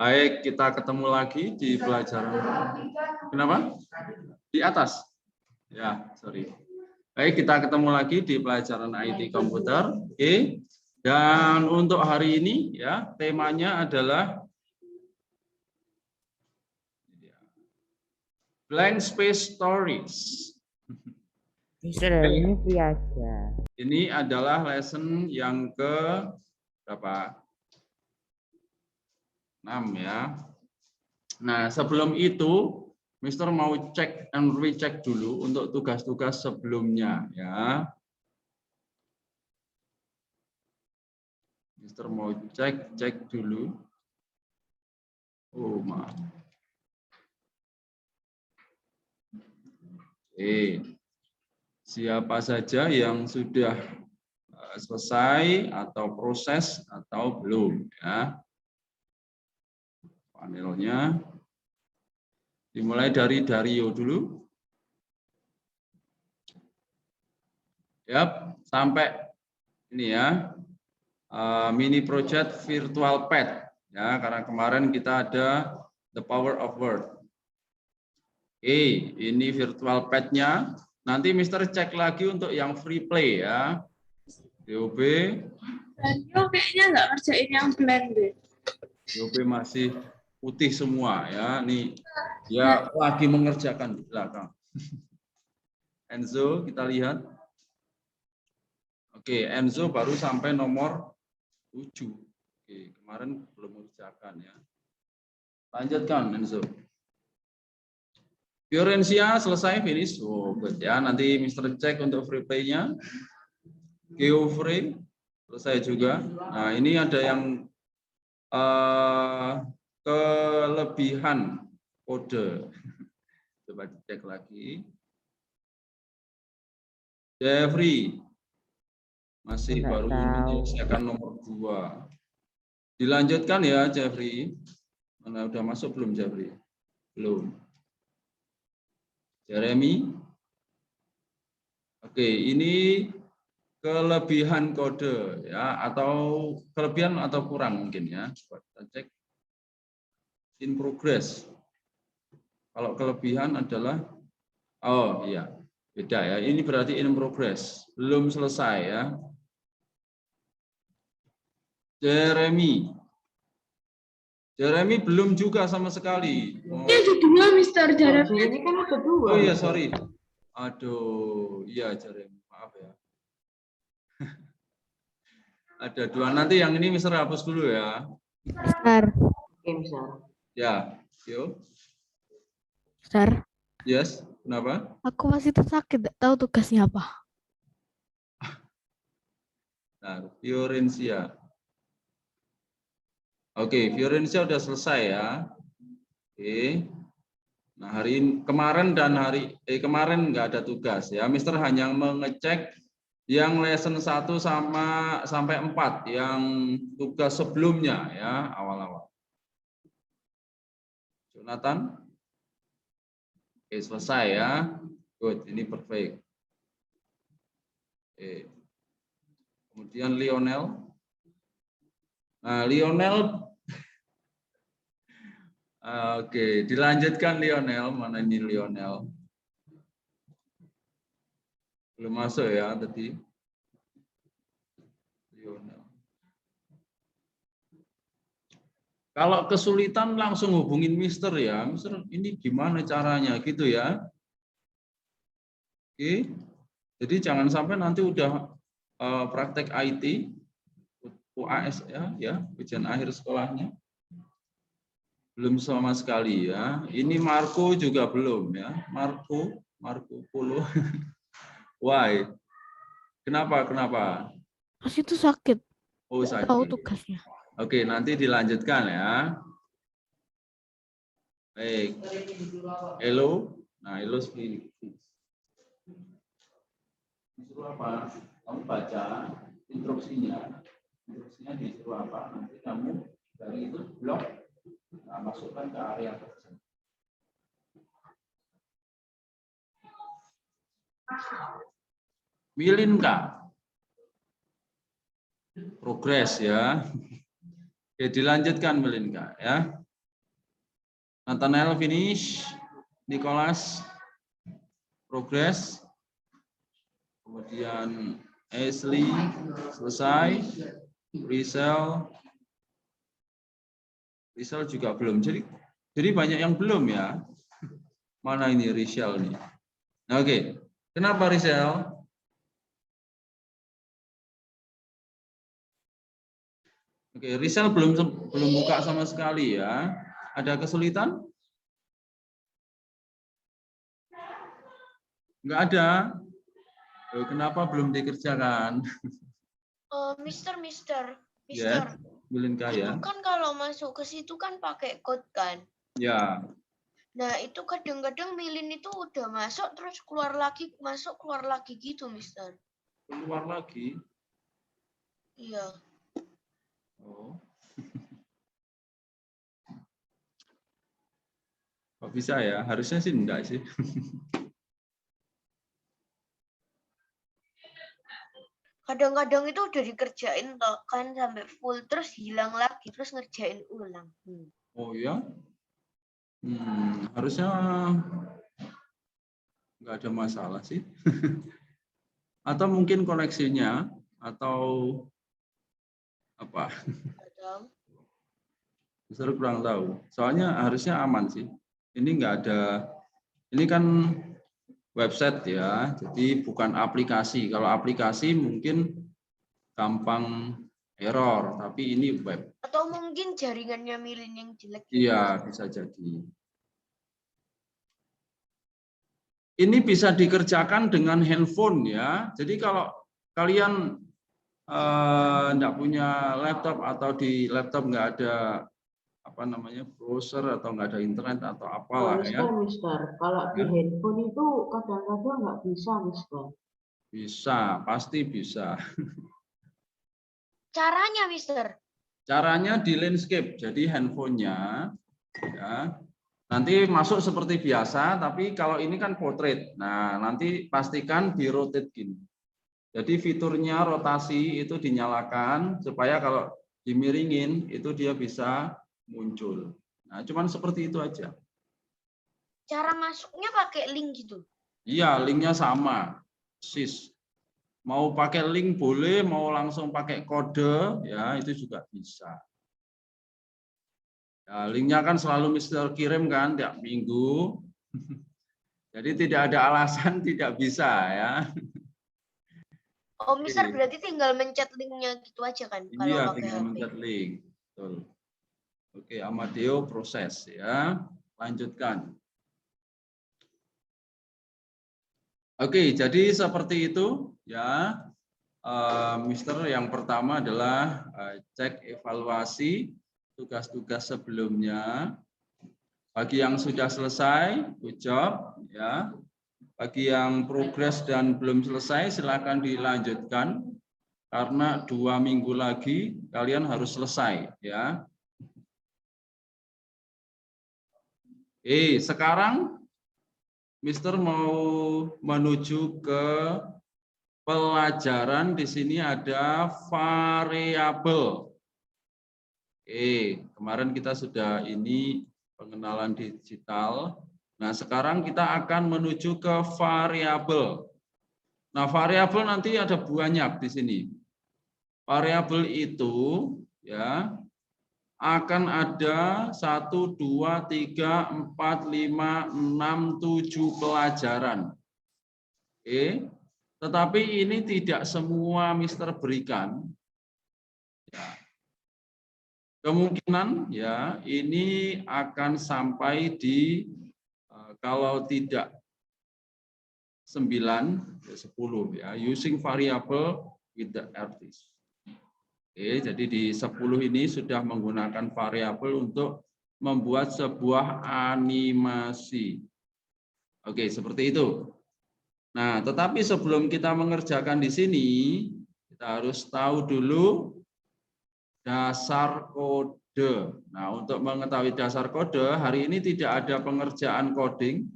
Baik, kita ketemu lagi di pelajaran. Kenapa? Di atas. Ya, sorry. Baik, kita ketemu lagi di pelajaran IT komputer. Oke. Dan untuk hari ini ya, temanya adalah blank space stories. Ini biasa. Ini adalah lesson yang ke berapa? 6 ya. Nah, sebelum itu Mister mau cek and recheck dulu untuk tugas-tugas sebelumnya ya. Mister mau cek dulu. Oh, maaf. Oke. Siapa saja yang sudah selesai atau proses atau belum ya. Panelnya dimulai dari Dario dulu. Yap, sampai ini ya. Mini project virtual pet ya, karena kemarin kita ada the power of word. Oke, ini virtual pet-nya. Nanti Mister cek lagi untuk yang free play ya. DOB. Dario kayaknya nggak ngerjain yang blend deh. DOB masih putih semua ya. Nih ya lagi mengerjakan di belakang. Enzo kita lihat. Oke, Enzo baru sampai nomor 7. Oke, kemarin belum mengerjakan ya. Lanjutkan Enzo. Fiorencia selesai finish. Oh, good ya. Nanti Mister cek untuk free play-nya. Geoffrey selesai juga. Nah, ini ada yang kelebihan kode. Coba cek lagi. Jeffrey masih baru menyelesaikan nomor 2. Dilanjutkan ya Jeffrey. Mana udah masuk belum Jeffrey? Belum. Jeremy. Oke, ini kelebihan kode ya, atau kelebihan atau kurang mungkin ya. Coba kita cek. In progress. Kalau kelebihan adalah oh iya, beda ya. Ini berarti in progress, belum selesai ya. Jeremy. Jeremy belum juga sama sekali. Ini ada 2, Mister Jeremy. Ini kan ada 2. Oh iya, sorry. Aduh, iya Jeremy, maaf ya. Ada 2, nanti yang ini Mister hapus dulu ya. Mister. Oke, Mister. Ya, yuk. Mister. Yes, kenapa? Aku masih sakit, tidak tahu tugasnya apa. Nah, Fiorencia. Oke, Fiorencia udah selesai ya. Oke. Nah, kemarin dan kemarin nggak ada tugas ya. Mister hanya mengecek yang lesson 1 sampai 4 yang tugas sebelumnya ya, awal-awal. Jonathan. Oke, selesai ya. Good, ini perfect. Oke. Kemudian Lionel. Nah, Lionel. Oke, dilanjutkan Lionel. Mana ini Lionel? Belum masuk ya tadi. Lionel. Kalau kesulitan langsung hubungin Mister ya. Mister, ini gimana caranya gitu ya. Oke. Jadi jangan sampai nanti udah praktek IT UAS ya, ujian akhir sekolahnya. Belum sama sekali ya. Ini Marco juga belum ya. Marco Polo. Why? Kenapa? Pas itu sakit. Oh, Tidak sakit. tahu tugasnya. Oke, nanti dilanjutkan ya. Baik. Hello. Nah, hello speak. Disuruh apa? Kamu baca instruksinya. Instruksinya disuruh apa? Nanti kamu dari itu blok, nah, masukkan ke area tersebut. Milinka. Progres ya. Oke, dilanjutkan Melinka ya. Nathanael finish, Nicholas progress, kemudian Ashley selesai, Rizal juga belum. Jadi banyak yang belum ya. Mana ini Rizal nih? Nah, oke, kenapa Rizal? Oke, Rizal belum buka sama sekali ya. Ada kesulitan? Enggak ada. Loh, kenapa belum dikerjakan? Mister, Ya, Melinka itu ya. kan kalau masuk ke situ kan pakai code kan. Ya, Nah itu kadang-kadang milin itu udah masuk terus keluar lagi, masuk keluar lagi gitu, Mister. keluar lagi. Iya. Oh. Kok bisa ya? Harusnya sih enggak sih. Kadang-kadang itu udah dikerjain toh kan sampai full terus hilang lagi terus ngerjain ulang. Oh ya? Harusnya nggak ada masalah sih. Atau mungkin koneksinya atau apa? Kadang. Saya kurang tahu. Soalnya harusnya aman sih. Ini nggak ada. Ini kan website ya, jadi bukan aplikasi. Kalau aplikasi mungkin gampang error, tapi ini web. Atau mungkin jaringannya milin yang jelek. Iya, bisa jadi. Ini bisa dikerjakan dengan handphone ya. Jadi kalau kalian enggak punya laptop atau di laptop nggak ada apa namanya browser atau nggak ada internet atau apalah ya. Mister. Kalau di Ya. handphone itu kadang-kadang nggak bisa, Mister. Bisa, pasti bisa. Caranya, Mister. Caranya di landscape. Jadi handphonenya ya nanti masuk seperti biasa, tapi kalau ini kan portrait. Nah, nanti pastikan di rotate gini. Jadi fiturnya rotasi itu dinyalakan supaya kalau dimiringin itu dia bisa muncul. Nah, cuman seperti itu aja. Cara masuknya pakai link gitu. Iya, linknya sama. Sis. Mau pakai link boleh, mau langsung pakai kode, ya itu juga bisa. Ya, linknya kan selalu Mister kirim kan tiap minggu. Jadi tidak ada alasan tidak bisa ya. Oh, Mister berarti tinggal mencet linknya gitu aja kan kalau Iya, pakai tinggal HP. mencet link. Betul. Oke, Amadeo proses ya. Lanjutkan. Oke, jadi seperti itu ya. Mister yang pertama adalah cek evaluasi tugas-tugas sebelumnya. Bagi yang sudah selesai, good job ya. Bagi yang progres dan belum selesai, silakan dilanjutkan karena 2 minggu lagi kalian harus selesai ya. Sekarang Mister mau menuju ke pelajaran. Di sini ada variabel. Kemarin kita sudah ini pengenalan digital. Nah, sekarang kita akan menuju ke variabel. Nah, variabel nanti ada banyak di sini. Variabel itu ya akan ada 1, 2, 3, 4, 5, 6, 7 pelajaran. Tetapi ini tidak semua Mister berikan. Ya. Kemungkinan ya ini akan sampai di kalau tidak 9 ya 10 ya, using variable with the artist. Jadi di 10 ini sudah menggunakan variabel untuk membuat sebuah animasi. Seperti itu. Nah, tetapi sebelum kita mengerjakan di sini, kita harus tahu dulu dasar kode. Nah, untuk mengetahui dasar kode, hari ini tidak ada pengerjaan coding.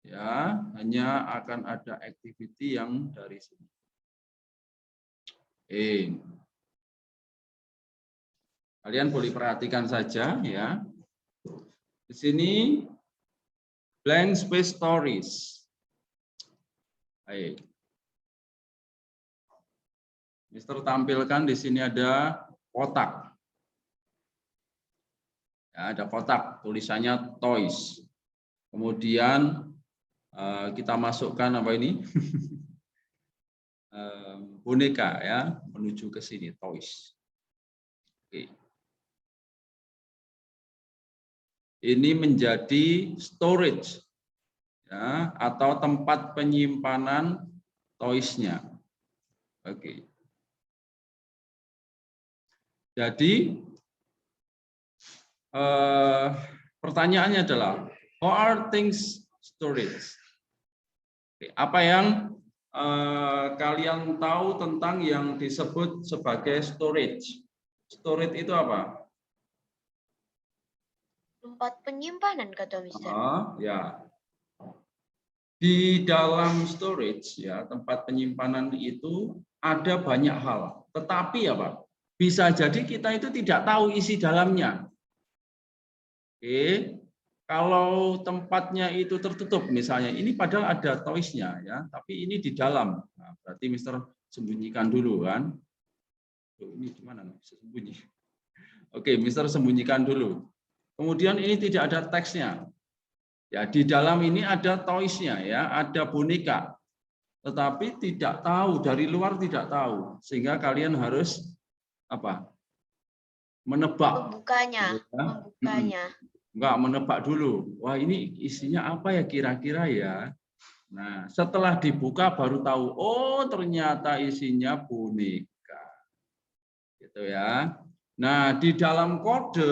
Ya, hanya akan ada activity yang dari sini. Kalian boleh perhatikan saja ya. Di sini blank space stories. Baik. Mister tampilkan di sini ada kotak. Ya, ada kotak, tulisannya toys. Kemudian kita masukkan apa ini? Boneka ya, menuju ke sini, toys. Oke. Ini menjadi storage ya, atau tempat penyimpanan toys-nya. Oke. Jadi pertanyaannya adalah how are things storage? Oke, apa yang kalian tahu tentang yang disebut sebagai storage? Storage itu apa? Tempat penyimpanan kata Mister. Ya. Di dalam storage ya, tempat penyimpanan itu ada banyak hal. Tetapi apa? Bisa jadi kita itu tidak tahu isi dalamnya. Oke. Kalau tempatnya itu tertutup misalnya, ini padahal ada toys-nya ya, tapi ini di dalam. Nah, berarti Mister sembunyikan dulu kan. Ini gimana bisa sembunyi? Oke, Mister sembunyikan dulu. Kemudian ini tidak ada teksnya. Ya, di dalam ini ada toys-nya ya, ada boneka. Tetapi tidak tahu, dari luar tidak tahu. Sehingga kalian harus apa? Menebak. Membukanya. Ya. Membukanya. Enggak, menebak dulu. Wah, ini isinya apa ya kira-kira ya? Nah, setelah dibuka baru tahu, oh ternyata isinya boneka. Gitu ya. Nah, di dalam kode,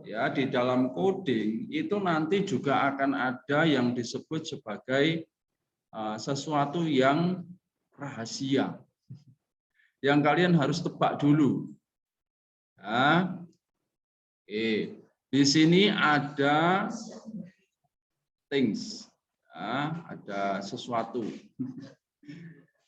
ya, di dalam coding itu nanti juga akan ada yang disebut sebagai sesuatu yang rahasia, yang kalian harus tebak dulu. Nah, di sini ada things, ya, ada sesuatu.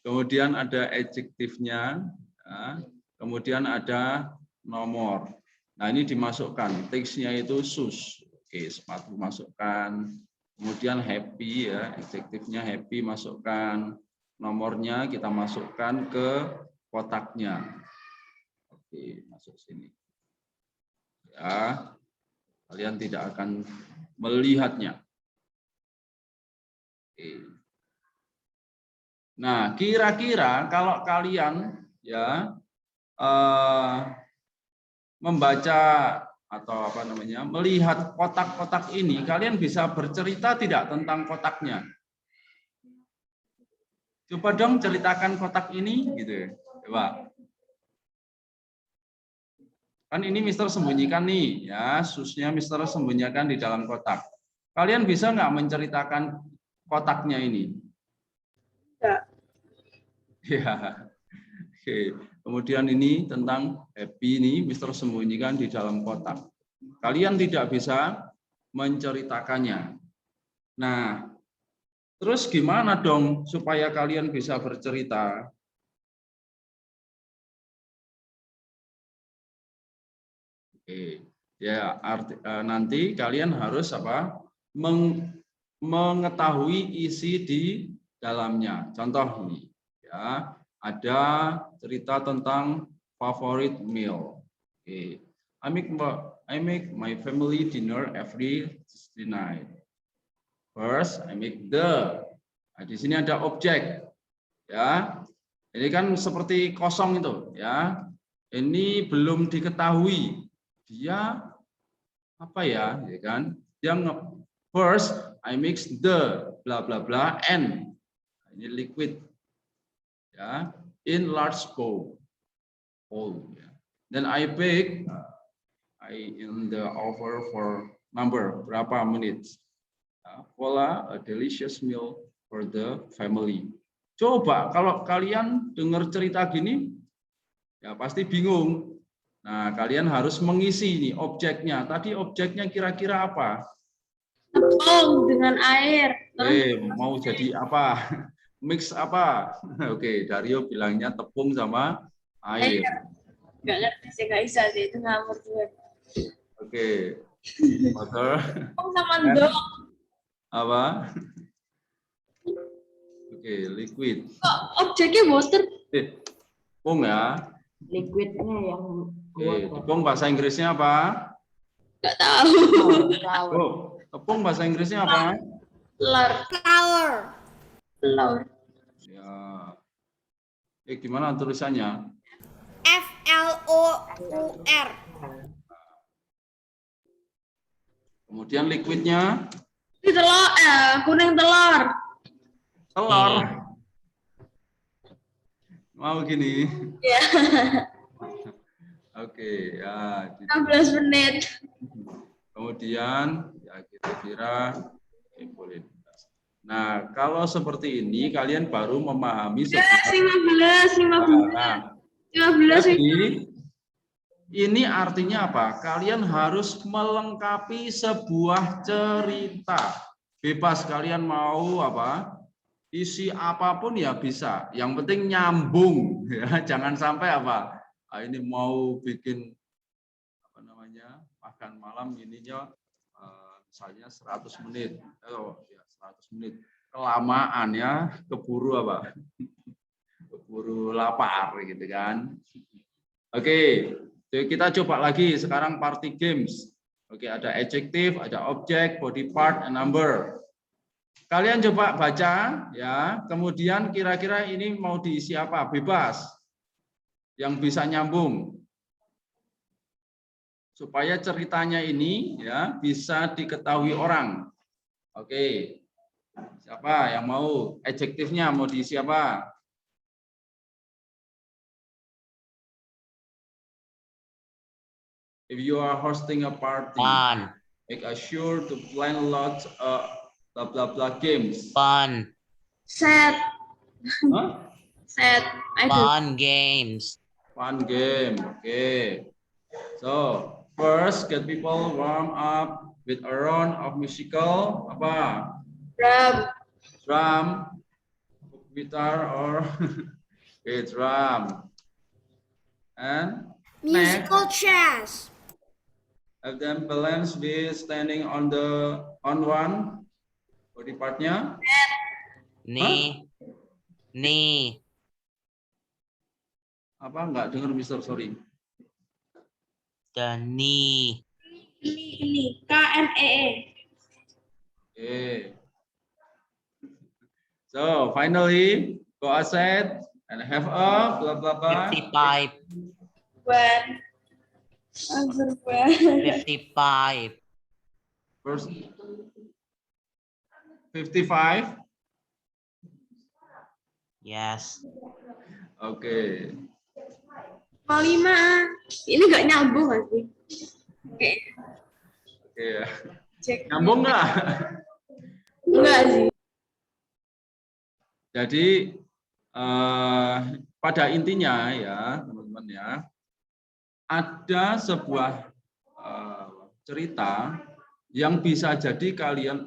Kemudian ada adjektifnya, ya, kemudian ada nomor. Nah, ini dimasukkan. Teksnya itu shoes. Oke, sepatu masukkan. Kemudian happy ya, adjektifnya happy masukkan. Nomornya kita masukkan ke kotaknya. Oke, masuk sini. Ya. Kalian tidak akan melihatnya. Oke. Nah, kira-kira kalau kalian ya membaca atau apa namanya, melihat kotak-kotak ini, kalian bisa bercerita tidak tentang kotaknya? Coba dong ceritakan kotak ini, gitu. Coba. Kan ini Mister sembunyikan nih, ya, susnya Mister sembunyikan di dalam kotak. Kalian bisa nggak menceritakan kotaknya ini? Enggak. Ya. Oke. Kemudian ini tentang happy ini Mister sembunyikan di dalam kotak. Kalian tidak bisa menceritakannya. Nah, terus gimana dong supaya kalian bisa bercerita? Oke. Ya, nanti kalian harus apa? Mengetahui isi di dalamnya. Contoh ini, ya. Ada cerita tentang favorite meal. Okay. I make my family dinner every Tuesday night. First, I make the. Nah, di sini ada objek, ya. Ini kan seperti kosong itu, ya. Ini belum diketahui dia apa ya, ya kan? Dia first, I mix the bla bla bla and ini liquid. Ya, in large bowl. Ya. Then I bake in the oven for berapa menit. Voila, a delicious meal for the family. Coba kalau kalian dengar cerita gini, ya pasti bingung. Nah, kalian harus mengisi ini objeknya. Tadi objeknya kira-kira apa? Tepung dengan air. Mau jadi apa? Mix apa? Oke, Dario bilangnya tepung sama air. Nggak ngerti sih, nggak bisa sih, itu ngawur juga. Oke. Water. Oh, sama dog. Apa? Oke, liquid. Kok objeknya water? Tepung ya. Liquidnya yang Oke, water. tepung bahasa Inggrisnya apa? Nggak tahu. Flour. Oh, tepung bahasa Inggrisnya apa? Telur. Flower. Telur. Ya. Gimana tulisannya? FLOUR. Kemudian liquidnya Ini telur, kuning telur. telur. Mau gini. Ya, Oke, ya. 16 menit. Kemudian ya kira-kira boleh. Nah, kalau seperti ini kalian baru memahami sebuah 15. jadi ini artinya apa? Kalian harus melengkapi sebuah cerita. Bebas kalian mau apa? Isi apapun ya bisa. Yang penting nyambung ya. Jangan sampai apa? Ini mau bikin apa namanya? Makan malam ininya misalnya 100 menit. Oh, ya 100 menit. Kelamaan ya, keburu apa? Keburu lapar gitu kan. Oke. Kita coba lagi sekarang party games. Oke, ada adjective, ada object, body part, and number. Kalian coba baca ya, kemudian kira-kira ini mau diisi apa? Bebas. Yang bisa nyambung. Supaya ceritanya ini ya bisa diketahui orang. Oke. Siapa yang mau adjektifnya mau diisi apa? If you are hosting a party, Fun. make sure to plan lots of blah blah blah games. Fun. Set. Huh? Set. Fun games. Fun game. Okay. So first, get people warm up with a round of musical apa? Drum, guitar, or drum. And Musical chairs. have them balance with standing on one body partnya. Knee. Knee. Apa enggak dengar Mister, sorry. The knee. Ini KNEE. Okay. So finally, go outside and have a blah blah blah. 55. When. Answer when. 55. First 55. Yes. Oke. 5. Ini nggak nyambung nggak sih? Oke. Oke. Cek. Nyambung nggak? Enggak sih. Jadi pada intinya ya teman-teman ya, ada sebuah cerita yang bisa jadi kalian,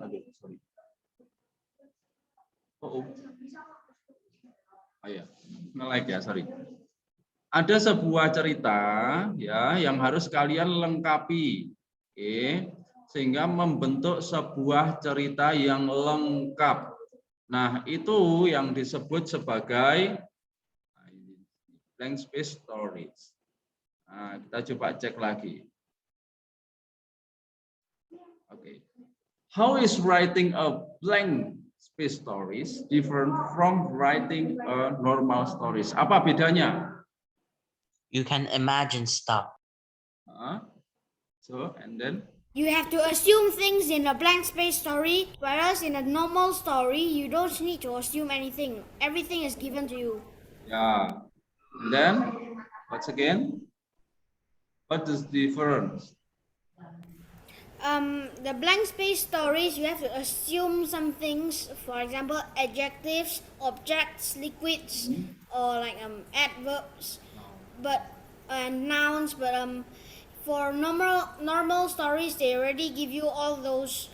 nge-lag ya, sorry. Ada sebuah cerita ya yang harus kalian lengkapi, oke, sehingga membentuk sebuah cerita yang lengkap. Nah, itu yang disebut sebagai blank space stories. Nah, kita coba cek lagi. Oke. How is writing a blank space stories different from writing a normal stories? Apa bedanya? You can imagine stuff. So, and then? You have to assume things in a blank space story, whereas in a normal story, you don't need to assume anything. Everything is given to you. Yeah. And then, what's again? What is the difference? The blank space stories, you have to assume some things, for example, adjectives, objects, liquids, or like adverbs, but nouns. But for normal stories, they already give you all those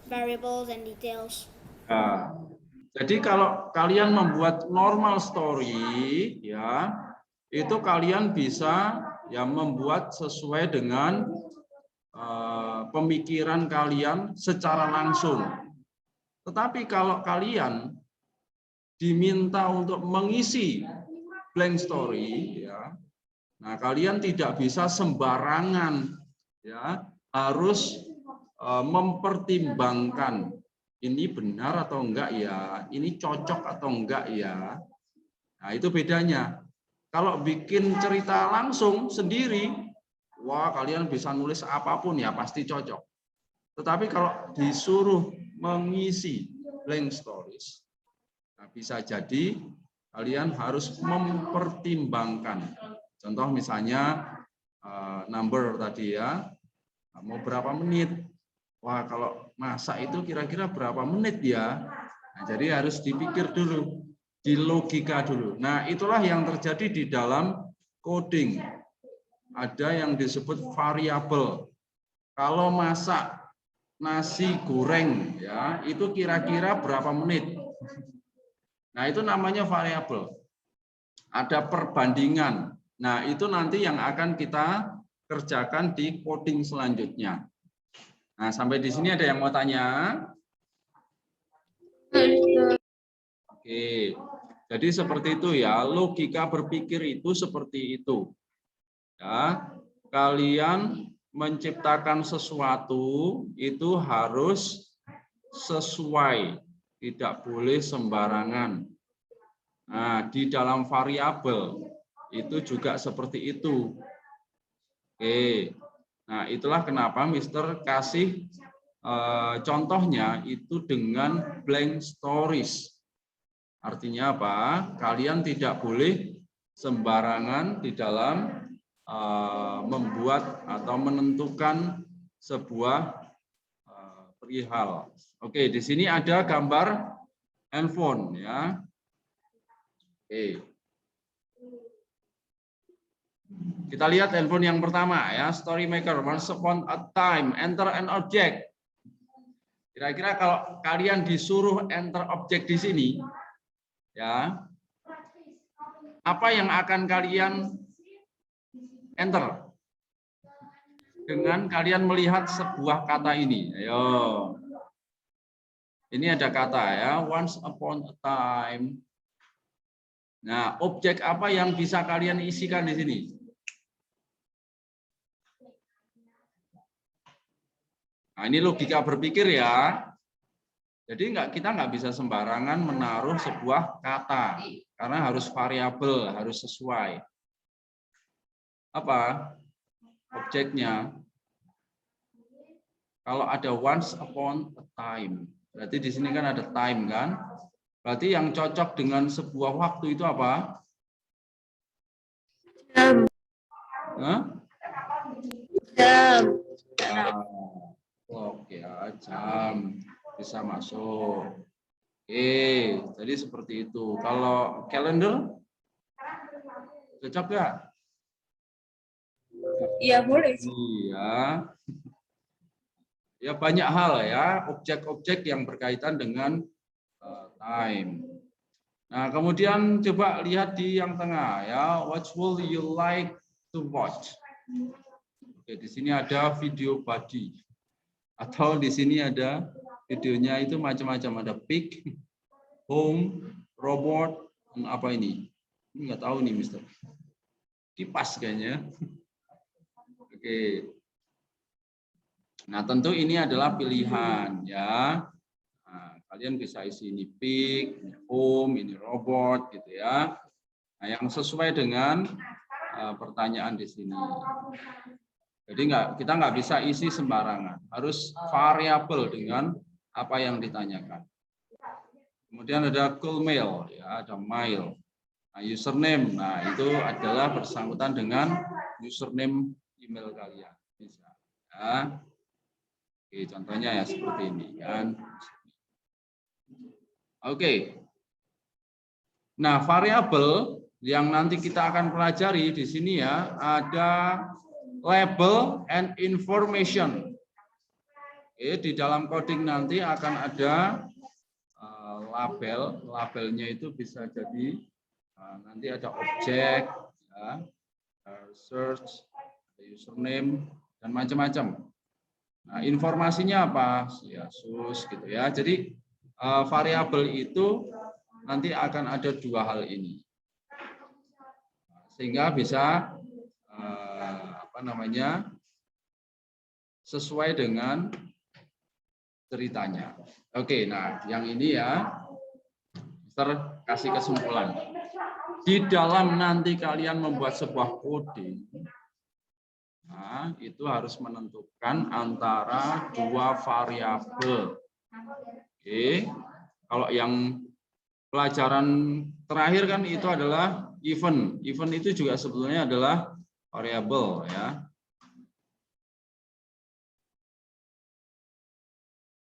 variables and details. Nah, jadi kalau kalian membuat normal story, ya, itu kalian bisa yang membuat sesuai dengan pemikiran kalian secara langsung. Tetapi kalau kalian diminta untuk mengisi blank story, ya, nah kalian tidak bisa sembarangan, ya, harus mempertimbangkan ini benar atau enggak ya, ini cocok atau enggak ya. Nah itu bedanya. Kalau bikin cerita langsung sendiri, wah kalian bisa nulis apapun ya pasti cocok. Tetapi kalau disuruh mengisi blank stories, nah bisa jadi kalian harus mempertimbangkan. Contoh misalnya number tadi ya, mau berapa menit? Wah kalau masak itu kira-kira berapa menit ya? Nah, jadi harus dipikir dulu, di logika dulu. Nah itulah yang terjadi di dalam coding. Ada yang disebut variabel. Kalau masak nasi goreng ya itu kira-kira berapa menit. Nah itu namanya variabel. Ada perbandingan. Nah itu nanti yang akan kita kerjakan di coding selanjutnya. Nah sampai di sini ada yang mau tanya? Oke, jadi seperti itu ya. Logika berpikir itu seperti itu. Ya, kalian menciptakan sesuatu itu harus sesuai, tidak boleh sembarangan. Nah, di dalam variabel itu juga seperti itu. Oke, nah itulah kenapa Mister kasih contohnya itu dengan blank stories. Artinya apa? Kalian tidak boleh sembarangan di dalam membuat atau menentukan sebuah perihal. Oke, di sini ada gambar handphone ya. Oke. Kita lihat handphone yang pertama ya, story maker. Once upon a time, enter an object. Kira-kira kalau kalian disuruh enter object di sini, ya, apa yang akan kalian enter? Dengan kalian melihat sebuah kata ini. Ayo. Ini ada kata ya, once upon a time. Nah, objek apa yang bisa kalian isikan di sini? Nah, ini logika berpikir ya. Jadi kita nggak bisa sembarangan menaruh sebuah kata karena harus variabel, harus sesuai. Apa objeknya? Kalau ada once upon a time, berarti di sini kan ada time kan? Berarti yang cocok dengan sebuah waktu itu apa? Jam. Hah? Jam. Oke, ya, jam bisa masuk. Oke, jadi seperti itu. Kalau kalender cocok nggak? Iya boleh. Iya. Ya banyak hal ya, objek-objek yang berkaitan dengan time. Nah, kemudian coba lihat di yang tengah ya, what will you like to watch? Oke, di sini ada video body. Atau di sini ada videonya itu macam-macam, ada pig, home, robot, dan apa ini? Ini nggak tahu nih, Mister. Kipas kayaknya. Oke. Nah, tentu ini adalah pilihan ya. Nah, kalian bisa isi ini pig, ini home, ini robot gitu ya. Nah, yang sesuai dengan pertanyaan di sini. Jadi kita nggak bisa isi sembarangan, harus variabel dengan apa yang ditanyakan. Kemudian ada cool mail, ya, ada mail. Nah, username, nah itu adalah bersangkutan dengan username email kalian. Bisa. Ya. Oke, contohnya ya seperti ini kan. Oke. Nah, variabel yang nanti kita akan pelajari di sini ya ada label and information. Oke, di dalam coding nanti akan ada labelnya itu bisa jadi nanti ada objek, ya, search, username, dan macam-macam. Nah, informasinya apa? Ya, sus gitu ya. Jadi variabel itu nanti akan ada dua hal ini. Sehingga bisa sesuai dengan ceritanya. Oke, nah yang ini ya, Mister kasih kesimpulan. Di dalam nanti kalian membuat sebuah kode, nah, itu harus menentukan antara dua variabel. Oke, kalau yang pelajaran terakhir kan itu adalah event. Event itu juga sebetulnya adalah variabel ya.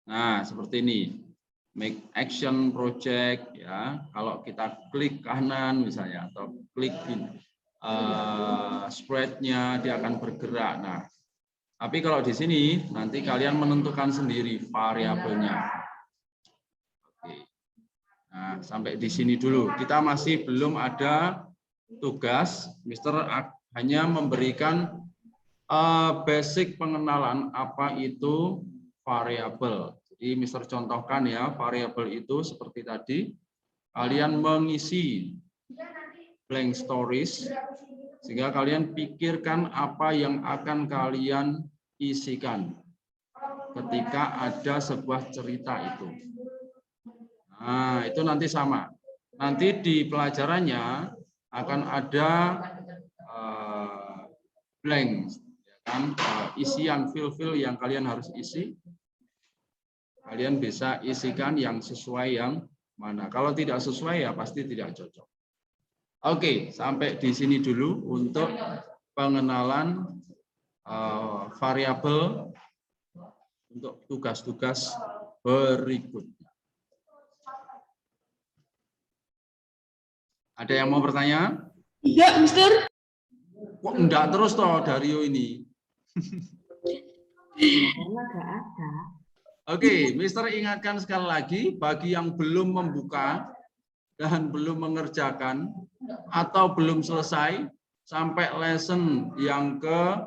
Nah, seperti ini. Make action project ya. Kalau kita klik kanan misalnya atau klik spread-nya dia akan bergerak. Nah, tapi kalau di sini nanti kalian menentukan sendiri variabelnya. Oke. Nah, sampai di sini dulu. Kita masih belum ada tugas. Mister hanya memberikan basic pengenalan apa itu variabel. Jadi Mister contohkan ya, variabel itu seperti tadi, kalian mengisi blank stories, sehingga kalian pikirkan apa yang akan kalian isikan ketika ada sebuah cerita itu. Nah, itu nanti sama. Nanti di pelajarannya akan ada blank, ya kan? Isian fill yang kalian harus isi. Kalian bisa isikan yang sesuai yang mana. Kalau tidak sesuai ya pasti tidak cocok. Oke, sampai di sini dulu untuk pengenalan variabel untuk tugas-tugas berikutnya. Ada yang mau bertanya? Enggak, Mister. Kok enggak terus toh Dario ini? Karena nggak ada. Oke, Mister ingatkan sekali lagi bagi yang belum membuka dan belum mengerjakan atau belum selesai sampai lesson yang ke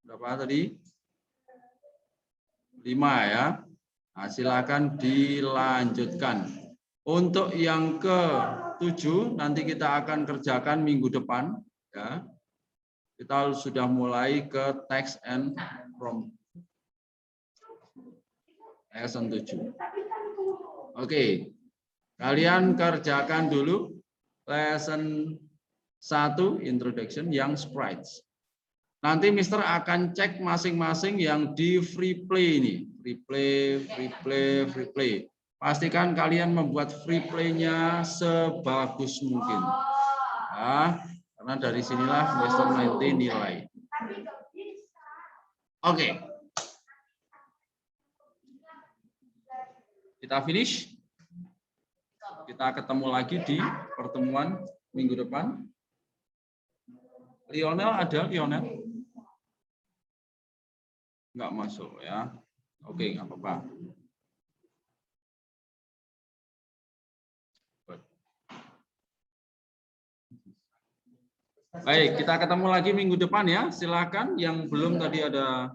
berapa tadi? 5 ya. Nah, silakan dilanjutkan. Untuk yang ke-7 nanti kita akan kerjakan minggu depan ya. Kita sudah mulai ke text and prompt. Lesson 7. Oke. Kalian kerjakan dulu lesson 1 introduction yang sprites. Nanti Mister akan cek masing-masing yang di free play ini. Free play. Pastikan kalian membuat free play-nya sebagus mungkin. Nah, karena dari sinilah Mister nanti nilai. Oke. Kita finish. Kita ketemu lagi di pertemuan minggu depan. Lionel ada? Lionel? Enggak masuk ya. Oke, enggak apa-apa. Baik, kita ketemu lagi minggu depan ya. Silakan yang belum tadi ada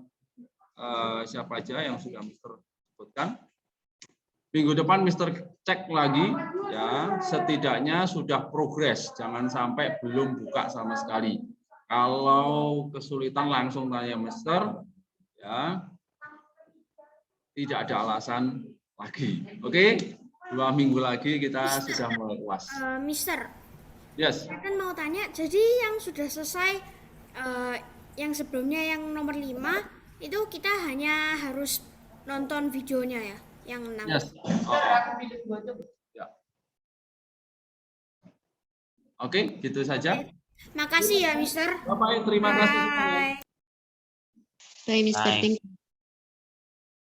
siapa aja yang sudah Mister sebutkan. Minggu depan Mister cek lagi ya, setidaknya sudah progres, jangan sampai belum buka sama sekali. Kalau kesulitan langsung tanya Mister ya. Tidak ada alasan lagi. Oke? 2 minggu lagi kita sudah mulai UAS. Mister, Yes. saya kan mau tanya, jadi yang sudah selesai yang sebelumnya yang nomor 5 itu kita hanya harus nonton videonya ya, yang 6. Yes. Ya. Oke, gitu saja. Makasih ya, Mister. Bapak, terima kasih. Bye. Bye, Mr. Bye. Thank you.